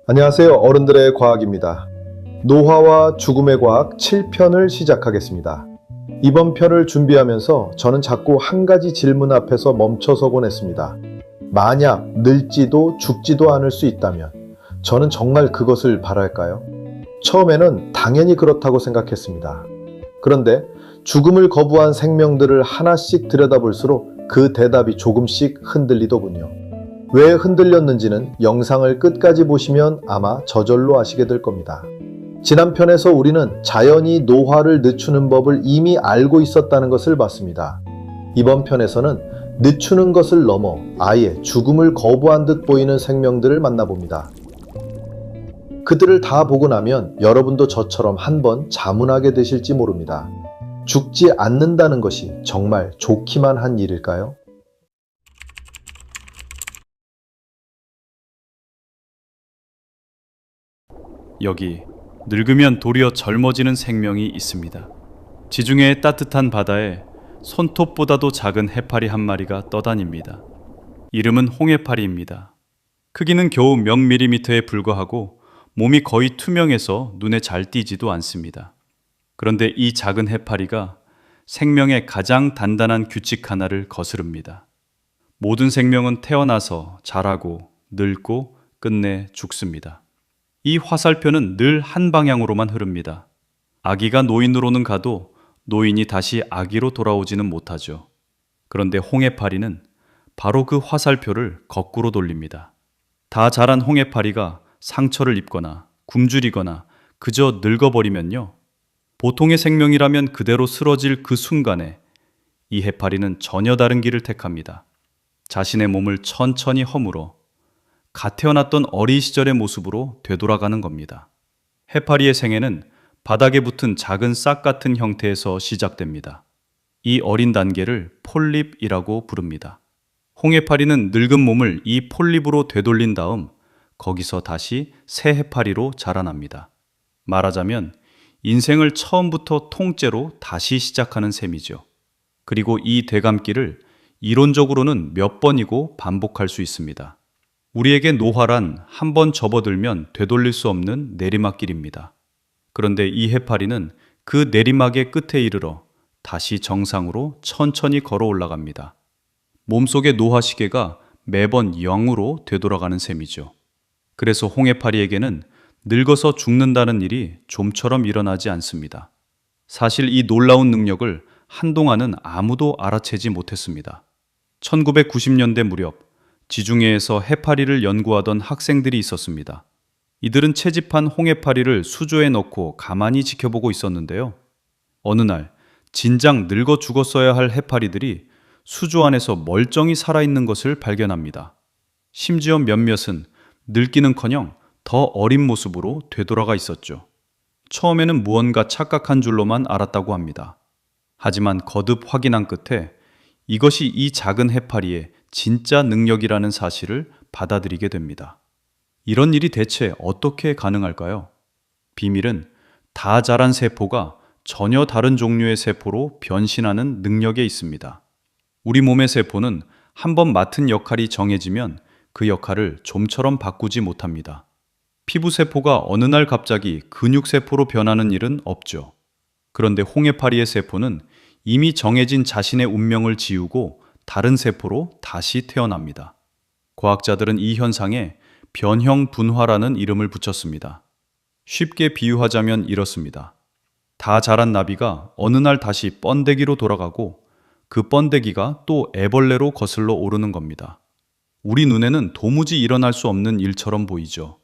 안녕하세요. 어른들의 과학입니다. 노화와 죽음의 과학 7편을 시작하겠습니다. 이번 편을 준비하면서 저는 자꾸 한 가지 질문 앞에서 멈춰서곤 했습니다. 만약 늙지도 죽지도 않을 수 있다면 저는 정말 그것을 바랄까요? 처음에는 당연히 그렇다고 생각했습니다. 그런데 죽음을 거부한 생명들을 하나씩 들여다볼수록 그 대답이 조금씩 흔들리더군요. 왜 흔들렸는지는 영상을 끝까지 보시면 아마 저절로 아시게 될 겁니다. 지난 편에서 우리는 자연이 노화를 늦추는 법을 이미 알고 있었다는 것을 봤습니다. 이번 편에서는 늦추는 것을 넘어 아예 죽음을 거부한 듯 보이는 생명들을 만나봅니다. 그들을 다 보고 나면 여러분도 저처럼 한번 자문하게 되실지 모릅니다. 죽지 않는다는 것이 정말 좋기만 한 일일까요? 여기 늙으면 도리어 젊어지는 생명이 있습니다. 지중해의 따뜻한 바다에 손톱보다도 작은 해파리 한 마리가 떠다닙니다. 이름은 홍해파리입니다. 크기는 겨우 몇 밀리미터에 불과하고 몸이 거의 투명해서 눈에 잘 띄지도 않습니다. 그런데 이 작은 해파리가 생명의 가장 단단한 규칙 하나를 거스릅니다. 모든 생명은 태어나서 자라고 늙고 끝내 죽습니다. 이 화살표는 늘 한 방향으로만 흐릅니다. 아기가 노인으로는 가도 노인이 다시 아기로 돌아오지는 못하죠. 그런데 홍해파리는 바로 그 화살표를 거꾸로 돌립니다. 다 자란 홍해파리가 상처를 입거나 굶주리거나 그저 늙어버리면요. 보통의 생명이라면 그대로 쓰러질 그 순간에 이 해파리는 전혀 다른 길을 택합니다. 자신의 몸을 천천히 허물어 갓 태어났던 어린 시절의 모습으로 되돌아가는 겁니다. 해파리의 생애는 바닥에 붙은 작은 싹 같은 형태에서 시작됩니다. 이 어린 단계를 폴립이라고 부릅니다. 홍해파리는 늙은 몸을 이 폴립으로 되돌린 다음 거기서 다시 새 해파리로 자라납니다. 말하자면 인생을 처음부터 통째로 다시 시작하는 셈이죠. 그리고 이 되감기를 이론적으로는 몇 번이고 반복할 수 있습니다. 우리에게 노화란 한 번 접어들면 되돌릴 수 없는 내리막길입니다. 그런데 이 해파리는 그 내리막의 끝에 이르러 다시 정상으로 천천히 걸어 올라갑니다. 몸속의 노화 시계가 매번 0으로 되돌아가는 셈이죠. 그래서 홍해파리에게는 늙어서 죽는다는 일이 좀처럼 일어나지 않습니다. 사실 이 놀라운 능력을 한동안은 아무도 알아채지 못했습니다. 1990년대 무렵 지중해에서 해파리를 연구하던 학생들이 있었습니다. 이들은 채집한 홍해파리를 수조에 넣고 가만히 지켜보고 있었는데요. 어느 날 진작 늙어 죽었어야 할 해파리들이 수조 안에서 멀쩡히 살아있는 것을 발견합니다. 심지어 몇몇은 늙기는커녕 더 어린 모습으로 되돌아가 있었죠. 처음에는 무언가 착각한 줄로만 알았다고 합니다. 하지만 거듭 확인한 끝에 이것이 이 작은 해파리의 진짜 능력이라는 사실을 받아들이게 됩니다. 이런 일이 대체 어떻게 가능할까요? 비밀은 다 자란 세포가 전혀 다른 종류의 세포로 변신하는 능력에 있습니다. 우리 몸의 세포는 한번 맡은 역할이 정해지면 그 역할을 좀처럼 바꾸지 못합니다. 피부세포가 어느 날 갑자기 근육세포로 변하는 일은 없죠. 그런데 홍해파리의 세포는 이미 정해진 자신의 운명을 지우고 다른 세포로 다시 태어납니다. 과학자들은 이 현상에 변형 분화라는 이름을 붙였습니다. 쉽게 비유하자면 이렇습니다. 다 자란 나비가 어느 날 다시 번데기로 돌아가고 그 번데기가 또 애벌레로 거슬러 오르는 겁니다. 우리 눈에는 도무지 일어날 수 없는 일처럼 보이죠.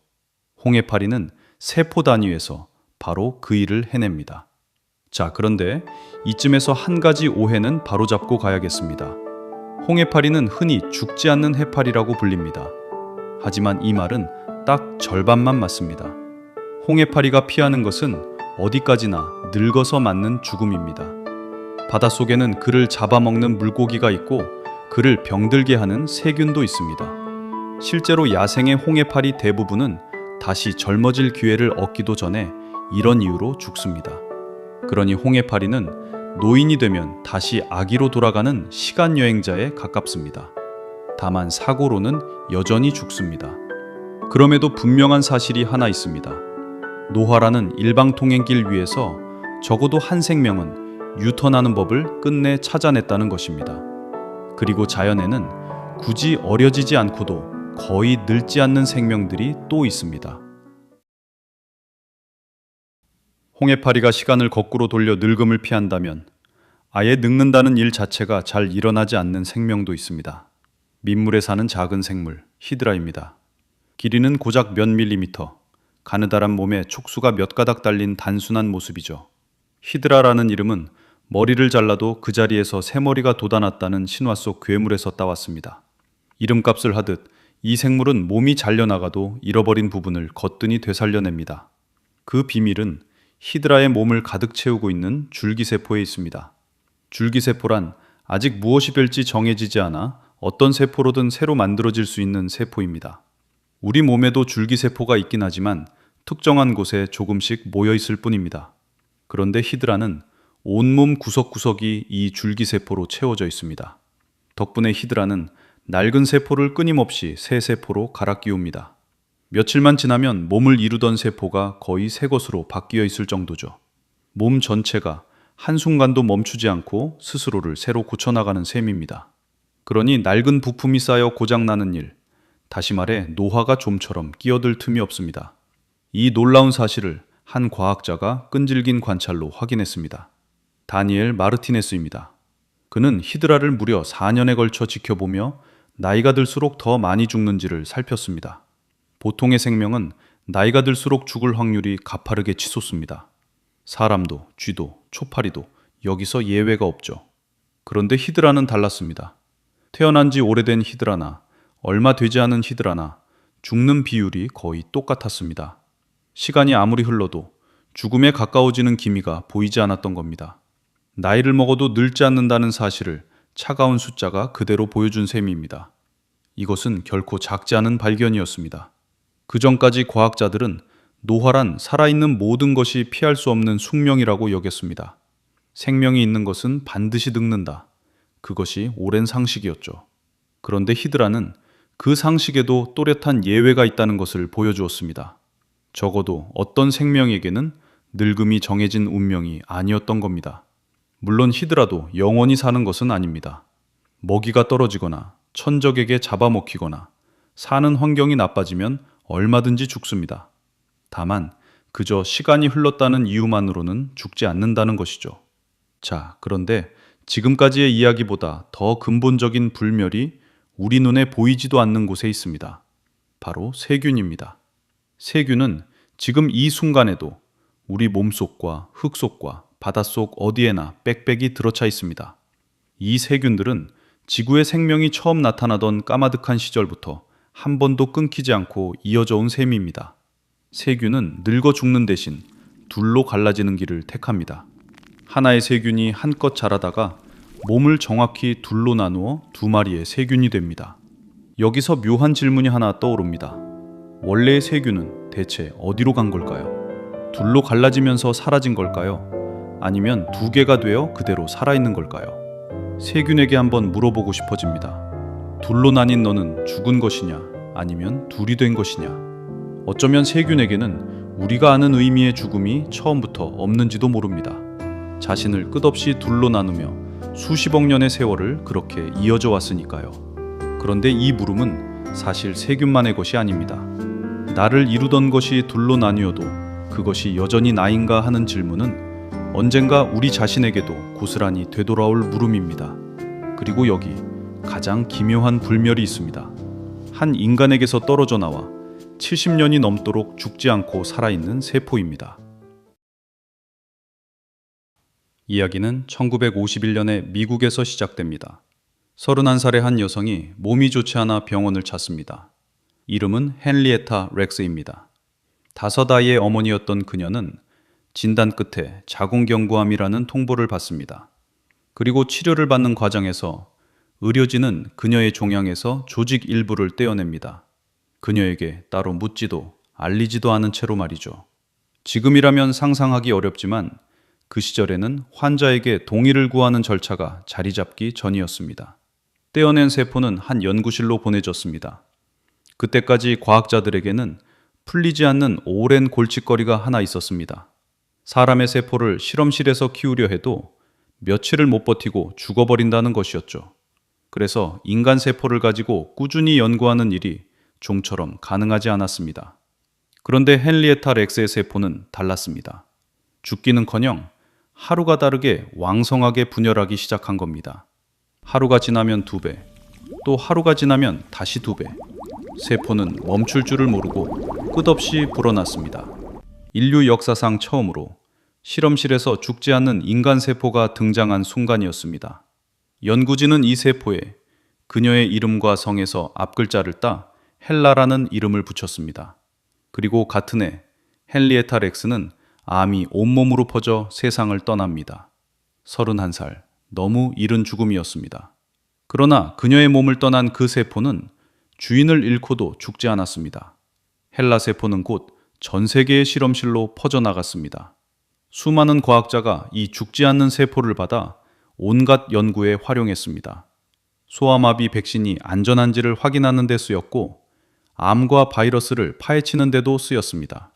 홍해파리는 세포 단위에서 바로 그 일을 해냅니다. 자, 그런데 이쯤에서 한 가지 오해는 바로잡고 가야겠습니다. 홍해파리는 흔히 죽지 않는 해파리라고 불립니다. 하지만 이 말은 딱 절반만 맞습니다. 홍해파리가 피하는 것은 어디까지나 늙어서 맞는 죽음입니다. 바닷속에는 그를 잡아먹는 물고기가 있고 그를 병들게 하는 세균도 있습니다. 실제로 야생의 홍해파리 대부분은 다시 젊어질 기회를 얻기도 전에 이런 이유로 죽습니다. 그러니 홍해파리는 노인이 되면 다시 아기로 돌아가는 시간여행자에 가깝습니다. 다만 사고로는 여전히 죽습니다. 그럼에도 분명한 사실이 하나 있습니다. 노화라는 일방통행길 위에서 적어도 한 생명은 유턴하는 법을 끝내 찾아냈다는 것입니다. 그리고 자연에는 굳이 어려지지 않고도 거의 늙지 않는 생명들이 또 있습니다. 홍해파리가 시간을 거꾸로 돌려 늙음을 피한다면 아예 늙는다는 일 자체가 잘 일어나지 않는 생명도 있습니다. 민물에 사는 작은 생물, 히드라입니다. 길이는 고작 몇 밀리미터, 가느다란 몸에 촉수가 몇 가닥 달린 단순한 모습이죠. 히드라라는 이름은 머리를 잘라도 그 자리에서 새 머리가 돋아났다는 신화 속 괴물에서 따왔습니다. 이름값을 하듯 이 생물은 몸이 잘려나가도 잃어버린 부분을 거뜬히 되살려냅니다. 그 비밀은 히드라의 몸을 가득 채우고 있는 줄기세포에 있습니다. 줄기세포란 아직 무엇이 될지 정해지지 않아 어떤 세포로든 새로 만들어질 수 있는 세포입니다. 우리 몸에도 줄기세포가 있긴 하지만 특정한 곳에 조금씩 모여 있을 뿐입니다. 그런데 히드라는 온몸 구석구석이 이 줄기세포로 채워져 있습니다. 덕분에 히드라는 낡은 세포를 끊임없이 새 세포로 갈아 끼웁니다. 며칠만 지나면 몸을 이루던 세포가 거의 새 것으로 바뀌어 있을 정도죠. 몸 전체가 한순간도 멈추지 않고 스스로를 새로 고쳐나가는 셈입니다. 그러니 낡은 부품이 쌓여 고장나는 일, 다시 말해 노화가 좀처럼 끼어들 틈이 없습니다. 이 놀라운 사실을 한 과학자가 끈질긴 관찰로 확인했습니다. 다니엘 마르티네스입니다. 그는 히드라를 무려 4년에 걸쳐 지켜보며 나이가 들수록 더 많이 죽는지를 살폈습니다. 보통의 생명은 나이가 들수록 죽을 확률이 가파르게 치솟습니다. 사람도, 쥐도, 초파리도 여기서 예외가 없죠. 그런데 히드라는 달랐습니다. 태어난 지 오래된 히드라나 얼마 되지 않은 히드라나 죽는 비율이 거의 똑같았습니다. 시간이 아무리 흘러도 죽음에 가까워지는 기미가 보이지 않았던 겁니다. 나이를 먹어도 늙지 않는다는 사실을 차가운 숫자가 그대로 보여준 셈입니다. 이것은 결코 작지 않은 발견이었습니다. 그 전까지 과학자들은 노화란 살아있는 모든 것이 피할 수 없는 숙명이라고 여겼습니다. 생명이 있는 것은 반드시 늙는다. 그것이 오랜 상식이었죠. 그런데 히드라는 그 상식에도 또렷한 예외가 있다는 것을 보여주었습니다. 적어도 어떤 생명에게는 늙음이 정해진 운명이 아니었던 겁니다. 물론 히드라도 영원히 사는 것은 아닙니다. 먹이가 떨어지거나 천적에게 잡아먹히거나 사는 환경이 나빠지면 얼마든지 죽습니다. 다만 그저 시간이 흘렀다는 이유만으로는 죽지 않는다는 것이죠. 자, 그런데 지금까지의 이야기보다 더 근본적인 불멸이 우리 눈에 보이지도 않는 곳에 있습니다. 바로 세균입니다. 세균은 지금 이 순간에도 우리 몸속과 흙속과 바닷속 어디에나 빽빽이 들어차 있습니다. 이 세균들은 지구의 생명이 처음 나타나던 까마득한 시절부터 한 번도 끊기지 않고 이어져 온 셈입니다. 세균은 늙어 죽는 대신 둘로 갈라지는 길을 택합니다. 하나의 세균이 한껏 자라다가 몸을 정확히 둘로 나누어 두 마리의 세균이 됩니다. 여기서 묘한 질문이 하나 떠오릅니다. 원래의 세균은 대체 어디로 간 걸까요? 둘로 갈라지면서 사라진 걸까요? 아니면 두 개가 되어 그대로 살아있는 걸까요? 세균에게 한번 물어보고 싶어집니다. 둘로 나뉜 너는 죽은 것이냐? 아니면 둘이 된 것이냐? 어쩌면 세균에게는 우리가 아는 의미의 죽음이 처음부터 없는지도 모릅니다. 자신을 끝없이 둘로 나누며 수십억 년의 세월을 그렇게 이어져 왔으니까요. 그런데 이 물음은 사실 세균만의 것이 아닙니다. 나를 이루던 것이 둘로 나뉘어도 그것이 여전히 나인가 하는 질문은 언젠가 우리 자신에게도 고스란히 되돌아올 물음입니다. 그리고 여기 가장 기묘한 불멸이 있습니다. 한 인간에게서 떨어져 나와 70년이 넘도록 죽지 않고 살아있는 세포입니다. 이야기는 1951년에 미국에서 시작됩니다. 31살의 한 여성이 몸이 좋지 않아 병원을 찾습니다. 이름은 헨리에타 렉스입니다. 5아이의 어머니였던 그녀는 진단 끝에 자궁경부암이라는 통보를 받습니다. 그리고 치료를 받는 과정에서 의료진은 그녀의 종양에서 조직 일부를 떼어냅니다. 그녀에게 따로 묻지도 알리지도 않은 채로 말이죠. 지금이라면 상상하기 어렵지만 그 시절에는 환자에게 동의를 구하는 절차가 자리 잡기 전이었습니다. 떼어낸 세포는 한 연구실로 보내졌습니다. 그때까지 과학자들에게는 풀리지 않는 오랜 골칫거리가 하나 있었습니다. 사람의 세포를 실험실에서 키우려 해도 며칠을 못 버티고 죽어버린다는 것이었죠. 그래서 인간 세포를 가지고 꾸준히 연구하는 일이 좀처럼 가능하지 않았습니다. 그런데 헨리에타 렉스의 세포는 달랐습니다. 죽기는커녕 하루가 다르게 왕성하게 분열하기 시작한 겁니다. 하루가 지나면 2배, 또 하루가 지나면 다시 2배. 세포는 멈출 줄을 모르고 끝없이 불어났습니다. 인류 역사상 처음으로 실험실에서 죽지 않는 인간 세포가 등장한 순간이었습니다. 연구진은 이 세포에 그녀의 이름과 성에서 앞글자를 따 헬라라는 이름을 붙였습니다. 그리고 같은 해 헨리에타 렉스는 암이 온몸으로 퍼져 세상을 떠납니다. 31살, 너무 이른 죽음이었습니다. 그러나 그녀의 몸을 떠난 그 세포는 주인을 잃고도 죽지 않았습니다. 헬라 세포는 곧 전 세계의 실험실로 퍼져나갔습니다. 수많은 과학자가 이 죽지 않는 세포를 받아 온갖 연구에 활용했습니다. 소아마비 백신이 안전한지를 확인하는 데 쓰였고, 암과 바이러스를 파헤치는 데도 쓰였습니다.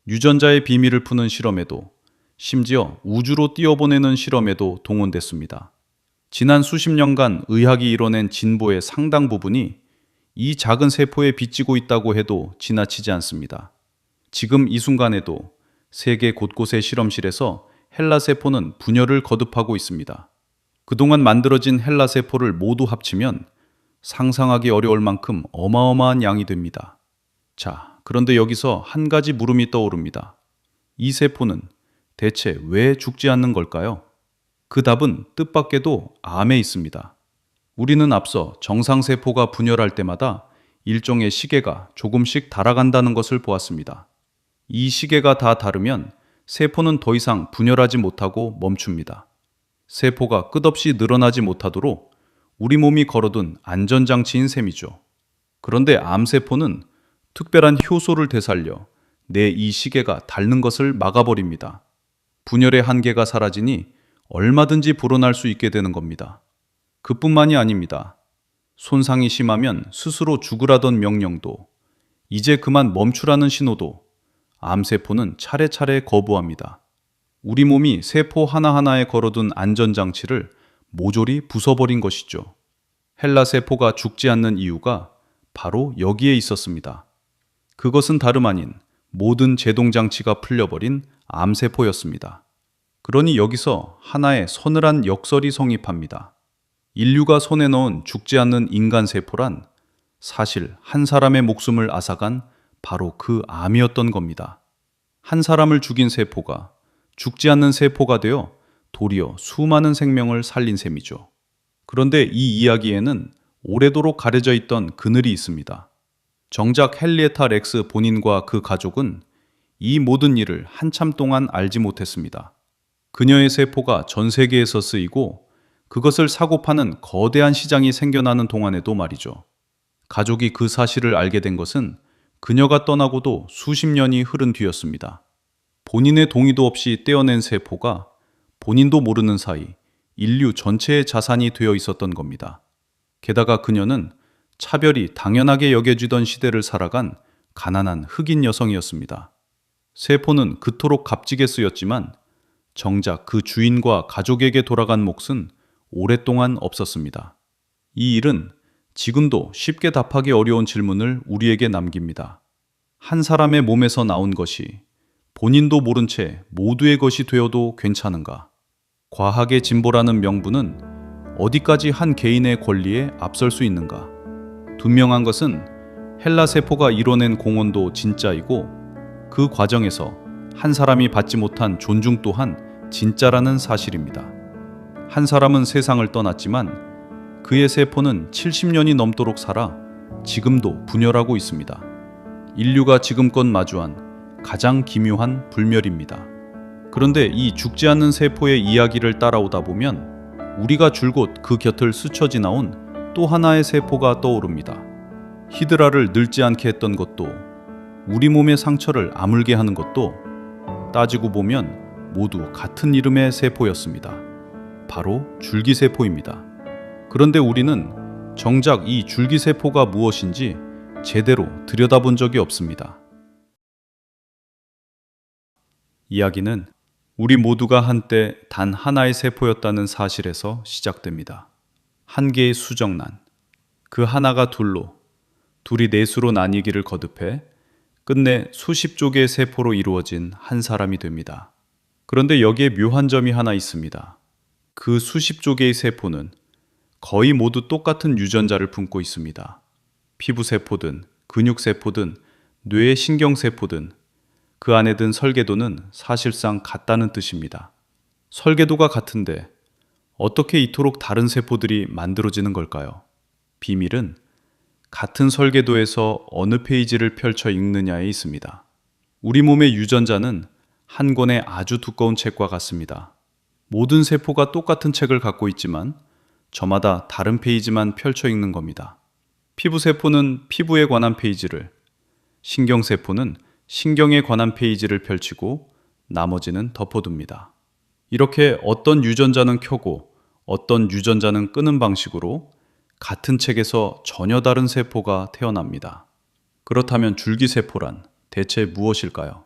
유전자의 비밀을 푸는 실험에도, 심지어 우주로 띄워보내는 실험에도 동원됐습니다. 지난 수십 년간 의학이 이뤄낸 진보의 상당 부분이 이 작은 세포에 빚지고 있다고 해도 지나치지 않습니다. 지금 이 순간에도 세계 곳곳의 실험실에서 헬라 세포는 분열을 거듭하고 있습니다. 그동안 만들어진 헬라 세포를 모두 합치면 상상하기 어려울 만큼 어마어마한 양이 됩니다. 자, 그런데 여기서 한 가지 물음이 떠오릅니다. 이 세포는 대체 왜 죽지 않는 걸까요? 그 답은 뜻밖에도 암에 있습니다. 우리는 앞서 정상세포가 분열할 때마다 일종의 시계가 조금씩 달아간다는 것을 보았습니다. 이 시계가 다 다르면 세포는 더 이상 분열하지 못하고 멈춥니다. 세포가 끝없이 늘어나지 못하도록 우리 몸이 걸어둔 안전장치인 셈이죠. 그런데 암세포는 특별한 효소를 되살려 내 이 시계가 닳는 것을 막아버립니다. 분열의 한계가 사라지니 얼마든지 불어날 수 있게 되는 겁니다. 그뿐만이 아닙니다. 손상이 심하면 스스로 죽으라던 명령도, 이제 그만 멈추라는 신호도 암세포는 차례차례 거부합니다. 우리 몸이 세포 하나하나에 걸어둔 안전장치를 모조리 부숴버린 것이죠. 헬라 세포가 죽지 않는 이유가 바로 여기에 있었습니다. 그것은 다름 아닌 모든 제동장치가 풀려버린 암세포였습니다. 그러니 여기서 하나의 서늘한 역설이 성립합니다. 인류가 손에 넣은 죽지 않는 인간 세포란 사실 한 사람의 목숨을 앗아간 바로 그 암이었던 겁니다. 한 사람을 죽인 세포가 죽지 않는 세포가 되어 도리어 수많은 생명을 살린 셈이죠. 그런데 이 이야기에는 오래도록 가려져 있던 그늘이 있습니다. 정작 헨리에타 렉스 본인과 그 가족은 이 모든 일을 한참 동안 알지 못했습니다. 그녀의 세포가 전 세계에서 쓰이고 그것을 사고 파는 거대한 시장이 생겨나는 동안에도 말이죠. 가족이 그 사실을 알게 된 것은 그녀가 떠나고도 수십 년이 흐른 뒤였습니다. 본인의 동의도 없이 떼어낸 세포가 본인도 모르는 사이 인류 전체의 자산이 되어 있었던 겁니다. 게다가 그녀는 차별이 당연하게 여겨지던 시대를 살아간 가난한 흑인 여성이었습니다. 세포는 그토록 값지게 쓰였지만 정작 그 주인과 가족에게 돌아간 몫은 오랫동안 없었습니다. 이 일은 지금도 쉽게 답하기 어려운 질문을 우리에게 남깁니다. 한 사람의 몸에서 나온 것이 본인도 모른 채 모두의 것이 되어도 괜찮은가? 과학의 진보라는 명분은 어디까지 한 개인의 권리에 앞설 수 있는가? 분명한 것은 헬라 세포가 이뤄낸 공헌도 진짜이고 그 과정에서 한 사람이 받지 못한 존중 또한 진짜라는 사실입니다. 한 사람은 세상을 떠났지만 그의 세포는 70년이 넘도록 살아 지금도 분열하고 있습니다. 인류가 지금껏 마주한 가장 기묘한 불멸입니다. 그런데 이 죽지 않는 세포의 이야기를 따라오다 보면 우리가 줄곧 그 곁을 스쳐 지나온 또 하나의 세포가 떠오릅니다. 히드라를 늙지 않게 했던 것도, 우리 몸의 상처를 아물게 하는 것도 따지고 보면 모두 같은 이름의 세포였습니다. 바로 줄기세포입니다. 그런데 우리는 정작 이 줄기세포가 무엇인지 제대로 들여다본 적이 없습니다. 이야기는 우리 모두가 한때 단 하나의 세포였다는 사실에서 시작됩니다. 한 개의 수정란, 그 하나가 둘이 넷으로 나뉘기를 거듭해 끝내 수십 조개의 세포로 이루어진 한 사람이 됩니다. 그런데 여기에 묘한 점이 하나 있습니다. 그 수십 조개의 세포는 거의 모두 똑같은 유전자를 품고 있습니다. 피부세포든 근육세포든 뇌의 신경세포든 그 안에 든 설계도는 사실상 같다는 뜻입니다. 설계도가 같은데 어떻게 이토록 다른 세포들이 만들어지는 걸까요? 비밀은 같은 설계도에서 어느 페이지를 펼쳐 읽느냐에 있습니다. 우리 몸의 유전자는 한 권의 아주 두꺼운 책과 같습니다. 모든 세포가 똑같은 책을 갖고 있지만 저마다 다른 페이지만 펼쳐 읽는 겁니다. 피부세포는 피부에 관한 페이지를, 신경세포는 신경에 관한 페이지를 펼치고 나머지는 덮어둡니다. 이렇게 어떤 유전자는 켜고 어떤 유전자는 끄는 방식으로 같은 책에서 전혀 다른 세포가 태어납니다. 그렇다면 줄기세포란 대체 무엇일까요?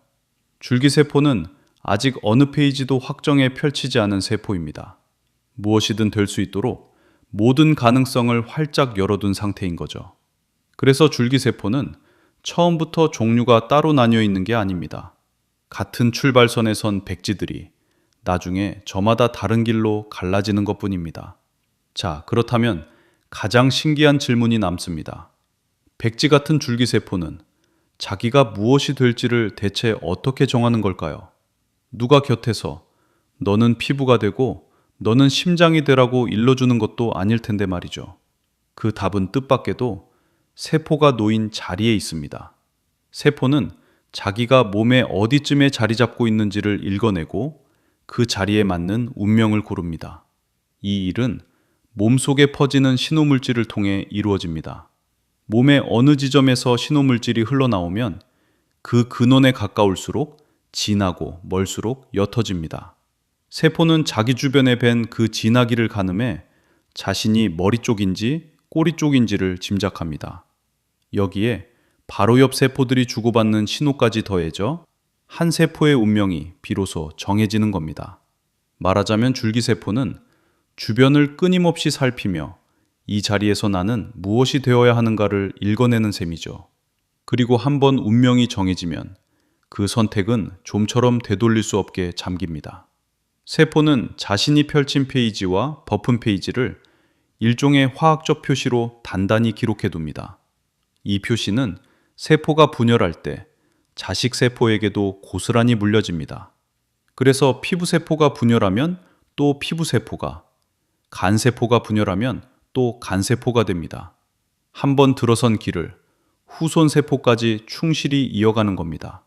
줄기세포는 아직 어느 페이지도 확정해 펼치지 않은 세포입니다. 무엇이든 될 수 있도록 모든 가능성을 활짝 열어둔 상태인 거죠. 그래서 줄기세포는 처음부터 종류가 따로 나뉘어 있는 게 아닙니다. 같은 출발선에 선 백지들이 나중에 저마다 다른 길로 갈라지는 것뿐입니다. 자, 그렇다면 가장 신기한 질문이 남습니다. 백지 같은 줄기세포는 자기가 무엇이 될지를 대체 어떻게 정하는 걸까요? 누가 곁에서 너는 피부가 되고 너는 심장이 되라고 일러주는 것도 아닐 텐데 말이죠. 그 답은 뜻밖에도 세포가 놓인 자리에 있습니다. 세포는 자기가 몸의 어디쯤에 자리 잡고 있는지를 읽어내고 그 자리에 맞는 운명을 고릅니다. 이 일은 몸속에 퍼지는 신호물질을 통해 이루어집니다. 몸의 어느 지점에서 신호물질이 흘러나오면 그 근원에 가까울수록 진하고 멀수록 옅어집니다. 세포는 자기 주변에 밴 그 진하기를 가늠해 자신이 머리 쪽인지 꼬리 쪽인지를 짐작합니다. 여기에 바로 옆 세포들이 주고받는 신호까지 더해져 한 세포의 운명이 비로소 정해지는 겁니다. 말하자면 줄기세포는 주변을 끊임없이 살피며 이 자리에서 나는 무엇이 되어야 하는가를 읽어내는 셈이죠. 그리고 한번 운명이 정해지면 그 선택은 좀처럼 되돌릴 수 없게 잠깁니다. 세포는 자신이 펼친 페이지와 버픈 페이지를 일종의 화학적 표시로 단단히 기록해둡니다. 이 표시는 세포가 분열할 때 자식 세포에게도 고스란히 물려집니다. 그래서 피부세포가 분열하면 또 피부세포가, 간세포가 분열하면 또 간세포가 됩니다. 한번 들어선 길을 후손 세포까지 충실히 이어가는 겁니다.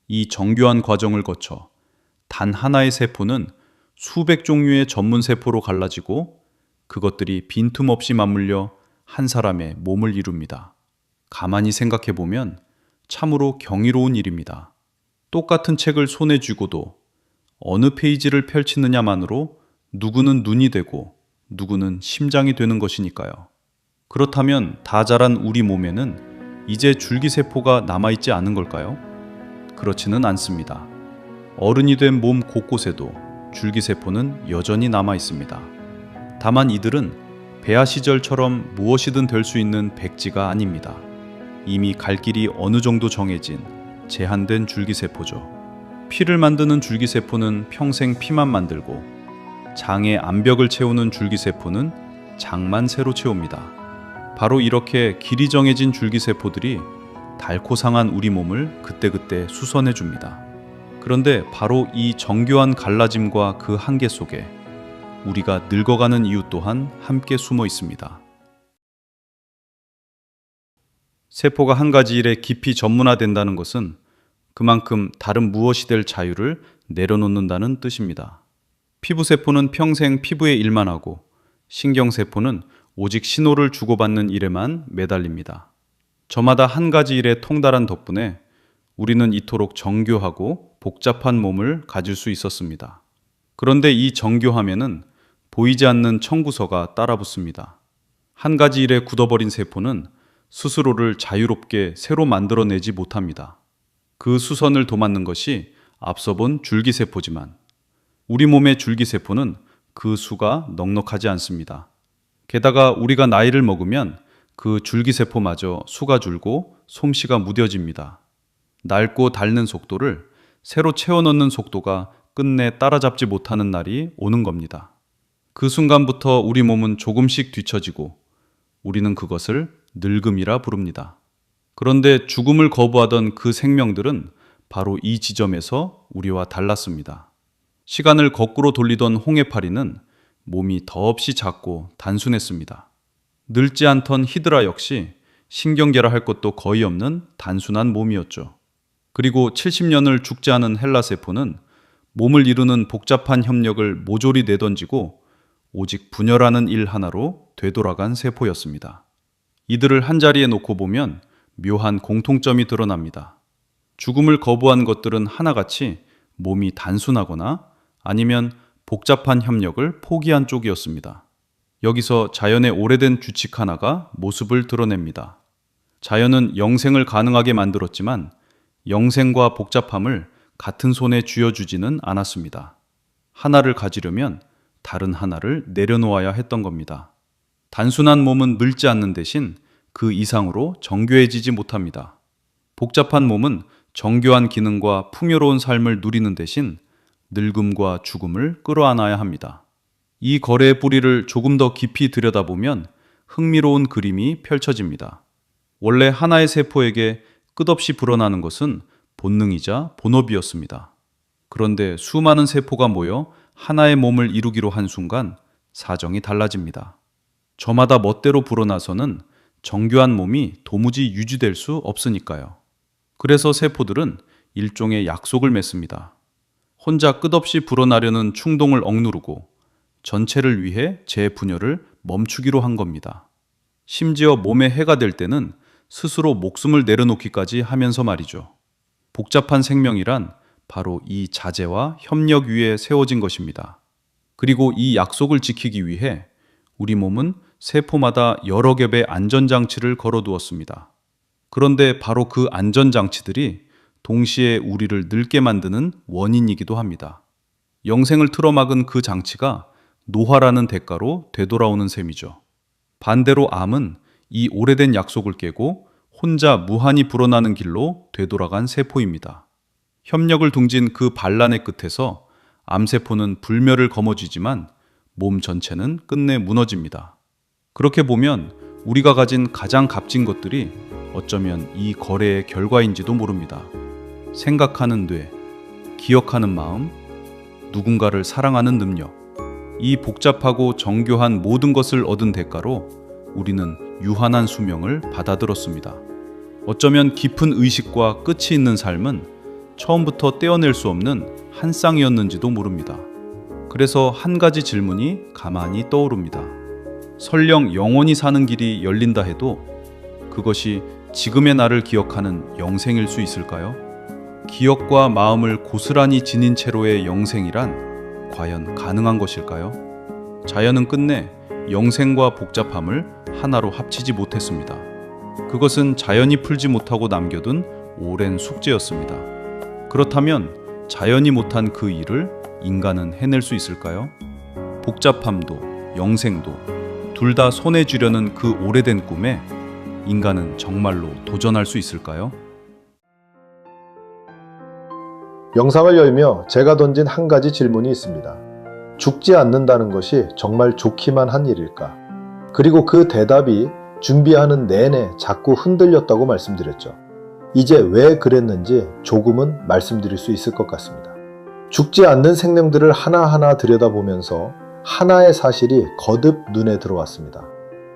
이 정교한 과정을 거쳐 단 하나의 세포는 수백 종류의 전문 세포로 갈라지고 그것들이 빈틈없이 맞물려 한 사람의 몸을 이룹니다. 가만히 생각해 보면 참으로 경이로운 일입니다. 똑같은 책을 손에 쥐고도 어느 페이지를 펼치느냐만으로 누구는 눈이 되고 누구는 심장이 되는 것이니까요. 그렇다면 다 자란 우리 몸에는 이제 줄기세포가 남아있지 않은 걸까요? 그렇지는 않습니다. 어른이 된 몸 곳곳에도 줄기세포는 여전히 남아있습니다. 다만 이들은 배아 시절처럼 무엇이든 될 수 있는 백지가 아닙니다. 이미 갈 길이 어느 정도 정해진 제한된 줄기세포죠. 피를 만드는 줄기세포는 평생 피만 만들고 장의 암벽을 채우는 줄기세포는 장만 새로 채웁니다. 바로 이렇게 길이 정해진 줄기세포들이 닳고 상한 우리 몸을 그때그때 수선해 줍니다. 그런데 바로 이 정교한 갈라짐과 그 한계 속에 우리가 늙어가는 이유 또한 함께 숨어 있습니다. 세포가 한 가지 일에 깊이 전문화된다는 것은 그만큼 다른 무엇이 될 자유를 내려놓는다는 뜻입니다. 피부세포는 평생 피부의 일만 하고 신경세포는 오직 신호를 주고받는 일에만 매달립니다. 저마다 한 가지 일에 통달한 덕분에 우리는 이토록 정교하고 복잡한 몸을 가질 수 있었습니다. 그런데 이 정교함에는 보이지 않는 청구서가 따라붙습니다. 한 가지 일에 굳어버린 세포는 스스로를 자유롭게 새로 만들어내지 못합니다. 그 수선을 도맡는 것이 앞서 본 줄기세포지만 우리 몸의 줄기세포는 그 수가 넉넉하지 않습니다. 게다가 우리가 나이를 먹으면 그 줄기세포마저 수가 줄고 솜씨가 무뎌집니다. 낡고 닳는 속도를 새로 채워넣는 속도가 끝내 따라잡지 못하는 날이 오는 겁니다. 그 순간부터 우리 몸은 조금씩 뒤처지고 우리는 그것을 늙음이라 부릅니다. 그런데 죽음을 거부하던 그 생명들은 바로 이 지점에서 우리와 달랐습니다. 시간을 거꾸로 돌리던 홍해파리는 몸이 더없이 작고 단순했습니다. 늙지 않던 히드라 역시 신경계라 할 것도 거의 없는 단순한 몸이었죠. 그리고 70년을 죽지 않은 헬라세포는 몸을 이루는 복잡한 협력을 모조리 내던지고 오직 분열하는 일 하나로 되돌아간 세포였습니다. 이들을 한자리에 놓고 보면 묘한 공통점이 드러납니다. 죽음을 거부한 것들은 하나같이 몸이 단순하거나 아니면 복잡한 협력을 포기한 쪽이었습니다. 여기서 자연의 오래된 규칙 하나가 모습을 드러냅니다. 자연은 영생을 가능하게 만들었지만 영생과 복잡함을 같은 손에 쥐어주지는 않았습니다. 하나를 가지려면 다른 하나를 내려놓아야 했던 겁니다. 단순한 몸은 늙지 않는 대신 그 이상으로 정교해지지 못합니다. 복잡한 몸은 정교한 기능과 풍요로운 삶을 누리는 대신 늙음과 죽음을 끌어안아야 합니다. 이 거래의 뿌리를 조금 더 깊이 들여다보면 흥미로운 그림이 펼쳐집니다. 원래 하나의 세포에게 끝없이 불어나는 것은 본능이자 본업이었습니다. 그런데 수많은 세포가 모여 하나의 몸을 이루기로 한 순간 사정이 달라집니다. 저마다 멋대로 불어나서는 정교한 몸이 도무지 유지될 수 없으니까요. 그래서 세포들은 일종의 약속을 맺습니다. 혼자 끝없이 불어나려는 충동을 억누르고 전체를 위해 재분열을 멈추기로 한 겁니다. 심지어 몸에 해가 될 때는 스스로 목숨을 내려놓기까지 하면서 말이죠. 복잡한 생명이란 바로 이 자제와 협력 위에 세워진 것입니다. 그리고 이 약속을 지키기 위해 우리 몸은 세포마다 여러 겹의 안전장치를 걸어두었습니다. 그런데 바로 그 안전장치들이 동시에 우리를 늙게 만드는 원인이기도 합니다. 영생을 틀어막은 그 장치가 노화라는 대가로 되돌아오는 셈이죠. 반대로 암은 이 오래된 약속을 깨고 혼자 무한히 불어나는 길로 되돌아간 세포입니다. 협력을 둥진 그 반란의 끝에서 암세포는 불멸을 거머쥐지만 몸 전체는 끝내 무너집니다. 그렇게 보면 우리가 가진 가장 값진 것들이 어쩌면 이 거래의 결과인지도 모릅니다. 생각하는 뇌, 기억하는 마음, 누군가를 사랑하는 능력. 이 복잡하고 정교한 모든 것을 얻은 대가로 우리는 유한한 수명을 받아들었습니다. 어쩌면 깊은 의식과 끝이 있는 삶은 처음부터 떼어낼 수 없는 한 쌍이었는지도 모릅니다. 그래서 한 가지 질문이 가만히 떠오릅니다. 설령 영원히 사는 길이 열린다 해도 그것이 지금의 나를 기억하는 영생일 수 있을까요? 기억과 마음을 고스란히 지닌 채로의 영생이란 과연 가능한 것일까요? 자연은 끝내 영생과 복잡함을 하나로 합치지 못했습니다. 그것은 자연이 풀지 못하고 남겨둔 오랜 숙제였습니다. 그렇다면 자연이 못한 그 일을 인간은 해낼 수 있을까요? 복잡함도 영생도 둘 다 손에 쥐려는 그 오래된 꿈에 인간은 정말로 도전할 수 있을까요? 영상을 열며 제가 던진 한 가지 질문이 있습니다. 죽지 않는다는 것이 정말 좋기만 한 일일까? 그리고 그 대답이 준비하는 내내 자꾸 흔들렸다고 말씀드렸죠. 이제 왜 그랬는지 조금은 말씀드릴 수 있을 것 같습니다. 죽지 않는 생명들을 하나하나 들여다보면서 하나의 사실이 거듭 눈에 들어왔습니다.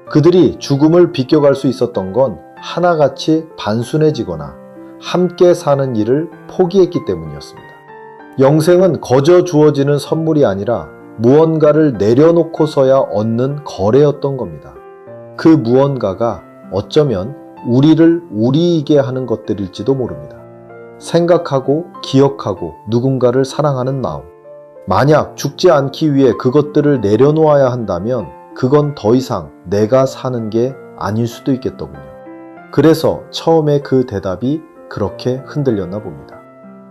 그들이 죽음을 비껴갈 수 있었던 건 하나같이 단순해지거나 함께 사는 일을 포기했기 때문이었습니다. 영생은 거저 주어지는 선물이 아니라 무언가를 내려놓고서야 얻는 거래였던 겁니다. 그 무언가가 어쩌면 우리를 우리이게 하는 것들일지도 모릅니다. 생각하고 기억하고 누군가를 사랑하는 마음. 만약 죽지 않기 위해 그것들을 내려놓아야 한다면 그건 더 이상 내가 사는 게 아닐 수도 있겠더군요. 그래서 처음에 그 대답이 그렇게 흔들렸나 봅니다.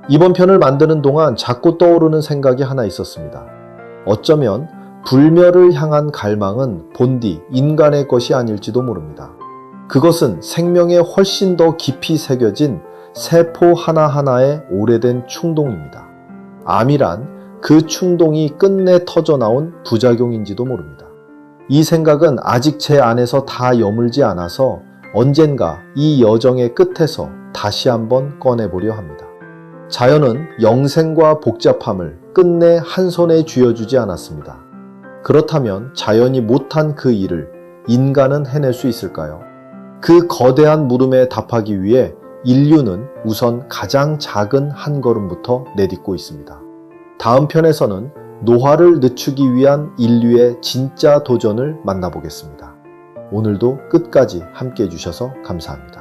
이번 편을 만드는 동안 자꾸 떠오르는 생각이 하나 있었습니다. 어쩌면 불멸을 향한 갈망은 본디 인간의 것이 아닐지도 모릅니다. 그것은 생명에 훨씬 더 깊이 새겨진 세포 하나하나의 오래된 충동입니다. 암이란 그 충동이 끝내 터져나온 부작용인지도 모릅니다. 이 생각은 아직 제 안에서 다 여물지 않아서 언젠가 이 여정의 끝에서 다시 한번 꺼내보려 합니다. 자연은 영생과 복잡함을 끝내 한 손에 쥐어주지 않았습니다. 그렇다면 자연이 못한 그 일을 인간은 해낼 수 있을까요? 그 거대한 물음에 답하기 위해 인류는 우선 가장 작은 한 걸음부터 내딛고 있습니다. 다음 편에서는 노화를 늦추기 위한 인류의 진짜 도전을 만나보겠습니다. 오늘도 끝까지 함께 해주셔서 감사합니다.